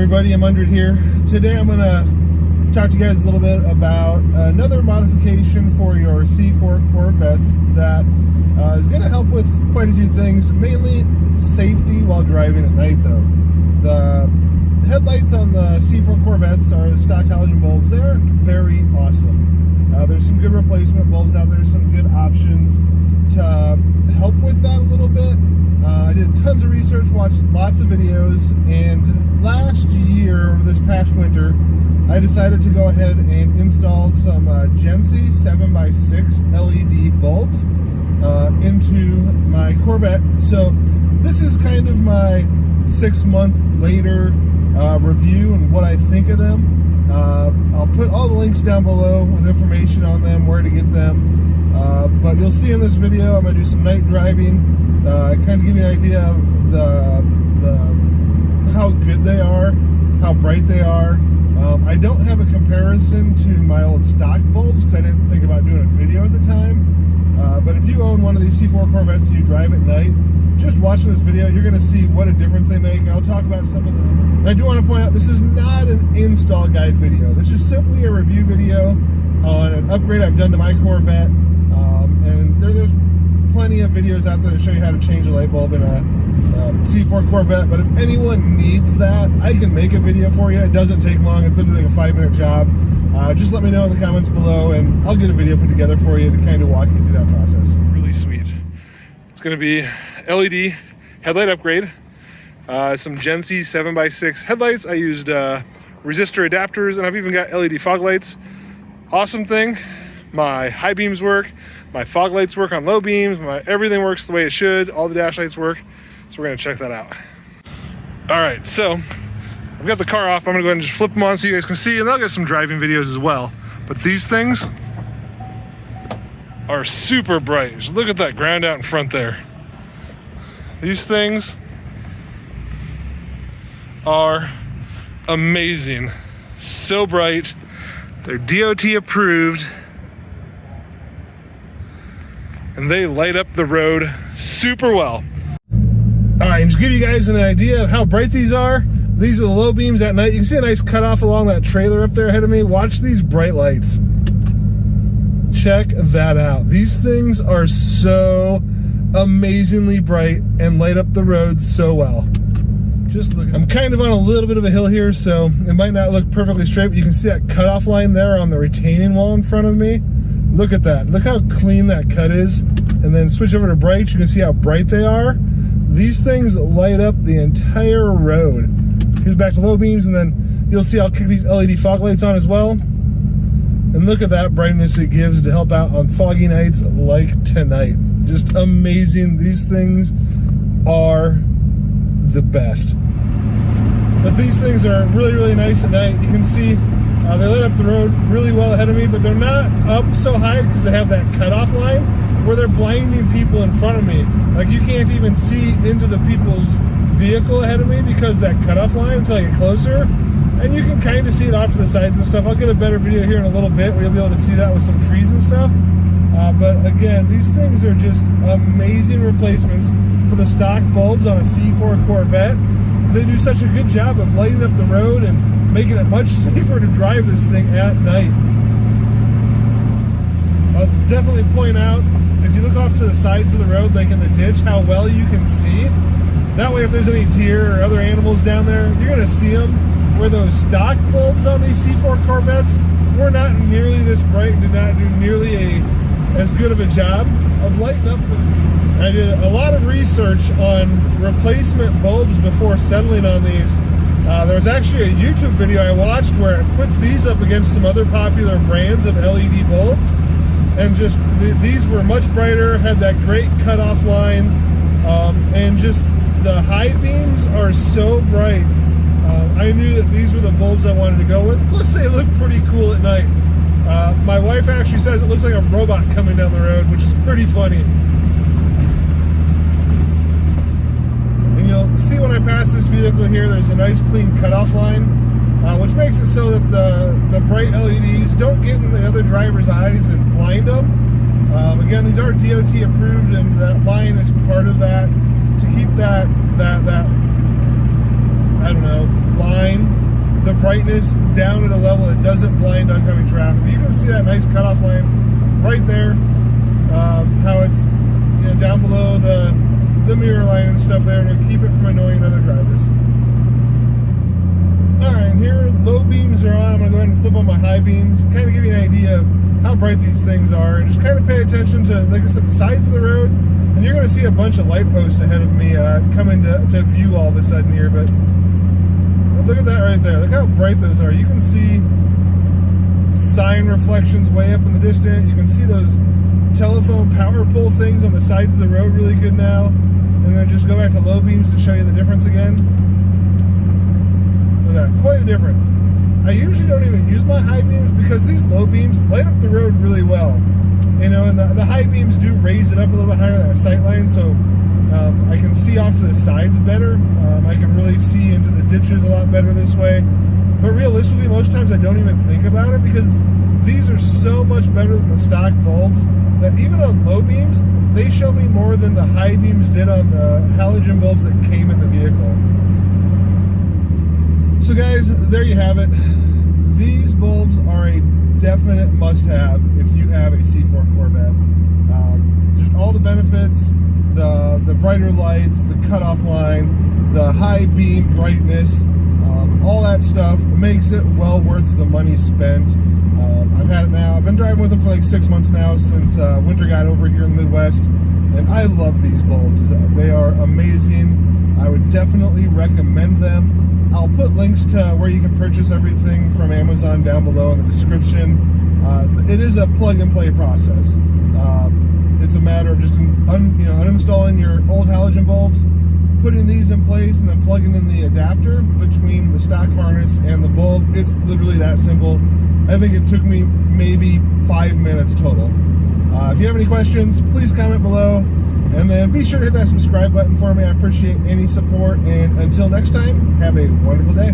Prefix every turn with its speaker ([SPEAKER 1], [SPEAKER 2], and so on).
[SPEAKER 1] everybody, I'm Undred here. Today I'm going to talk to you guys a little bit about another modification for your C4 Corvettes that is going to help with quite a few things, mainly safety while driving at night though. The headlights on the C4 Corvettes are the stock halogen bulbs. They aren't very awesome. There's some good replacement bulbs out there, some good options to help with that a little bit. I did tons of research, watched lots of videos, and last year, this past winter, I decided to go ahead and install some Gency 7x6 LED bulbs into my Corvette. So this is kind of my 6 month later review and what I think of them. I'll put all the links down below with information on them, where to get them. But you'll see in this video, I'm going to do some night driving. Kind of give you an idea of how good they are, how bright they are. I don't have a comparison to my old stock bulbs because I didn't think about doing a video at the time. But if you own one of these C4 Corvettes and you drive at night, just watching this video, you're going to see what a difference they make. I'll talk about some of them. And I do want to point out, this is not an install guide video. This is simply a review video on an upgrade I've done to my Corvette. And there's plenty of videos out there that show you how to change a light bulb in a C4 Corvette, but if anyone needs that, I can make a video for you. It doesn't take long. It's literally like a 5-minute job. Just let me know in the comments below and I'll get a video put together for you to kind of walk you through that process. Really sweet. It's going to be LED headlight upgrade. Some Gency 7x6 headlights. I used resistor adapters, and I've even got LED fog lights. Awesome thing. My high beams work, my fog lights work on low beams, everything works the way it should, all the dash lights work, so we're gonna check that out. All right, so I've got the car off. I'm gonna go ahead and just flip them on so you guys can see, and I'll get some driving videos as well. But these things are super bright. Just look at that ground out in front there. These things are amazing. So bright. They're DOT approved. And they light up the road super well. All right, and just give you guys an idea of how bright these are. These are the low beams at night. You can see a nice cutoff along that trailer up there ahead of me. Watch these bright lights. Check that out. These things are so amazingly bright and light up the road so well. Just look. I'm kind of on a little bit of a hill here, so it might not look perfectly straight, but you can see that cutoff line there on the retaining wall in front of me. Look at that. Look how clean that cut is. And then switch over to bright. You can see how bright they are. These things light up the entire road. Here's back to low beams, and then you'll see I'll kick these LED fog lights on as well. And look at that brightness it gives to help out on foggy nights like tonight. Just amazing. These things are the best. But these things are really, really nice at night. You can see they lit up the road really well ahead of me, but they're not up so high because they have that cutoff line where they're blinding people in front of me. Like, you can't even see into the people's vehicle ahead of me because that cutoff line until I get closer. And you can kind of see it off to the sides and stuff. I'll get a better video here in a little bit where you'll be able to see that with some trees and stuff. But again, these things are just amazing replacements for the stock bulbs on a C4 Corvette. They do such a good job of lighting up the road and making it much safer to drive this thing at night. I'll definitely point out, if you look off to the sides of the road, like in the ditch, how well you can see. That way, if there's any deer or other animals down there, you're going to see them. Where those stock bulbs on these C4 Corvettes were not nearly this bright and did not do nearly as good of a job of lighting up. I did a lot of research on replacement bulbs before settling on these. There was actually a YouTube video I watched where it puts these up against some other popular brands of LED bulbs, and just these were much brighter, had that great cutoff line, and just the high beams are so bright. I knew that these were the bulbs I wanted to go with. Plus, they look pretty cool at night. My wife actually says it looks like a robot coming down the road, which is pretty funny. And you'll see when I pass this vehicle here, there's a nice clean cutoff line, which makes it so that the bright LEDs don't get in the other driver's eyes and blind them. Again, these are DOT approved, and that line is part of that to keep that I don't know, line the brightness down at a level that doesn't blind oncoming traffic. You can see that nice cutoff line right there, how it's, you know, down below the mirror line and stuff there to keep it from annoying other drivers. Alright, here low beams are on. I'm going to go ahead and flip on my high beams, kind of give you an idea of how bright these things are, and just kind of pay attention to, like I said, the sides of the roads. And you're going to see a bunch of light posts ahead of me come into view all of a sudden here, but look at that right there. Look how bright those are. You can see sign reflections way up in the distance. You can see those telephone power pole things on the sides of the road really good now. And then just go back to low beams to show you the difference again. Look at that, quite a difference. I usually don't even use my high beams because these low beams light up the road really well. You know, and the high beams do raise it up a little bit higher, that sight line, so I can see off to the sides better. I can really see into the ditches a lot better this way. But realistically, most times I don't even think about it because these are so much better than the stock bulbs that even on low beams, they show me more than the high beams did on the halogen bulbs that came in the vehicle. So guys, there you have it. These bulbs are a definite must-have if you have a C4 Corvette. Just all the benefits, the brighter lights, the cutoff line, the high beam brightness, all that stuff makes it well worth the money spent. I've had it now. I've been driving with them for like 6 months now since winter got over here in the Midwest, and I love these bulbs. They are amazing. I would definitely recommend them. I'll put links to where you can purchase everything from Amazon down below in the description. It is a plug-and-play process. It's a matter of just uninstalling your old halogen bulbs, putting these in place, and then plugging in the adapter between the stock harness and the bulb. It's literally that simple. I think it took me maybe 5 minutes total. If you have any questions, please comment below. And then be sure to hit that subscribe button for me. I appreciate any support. And until next time, have a wonderful day.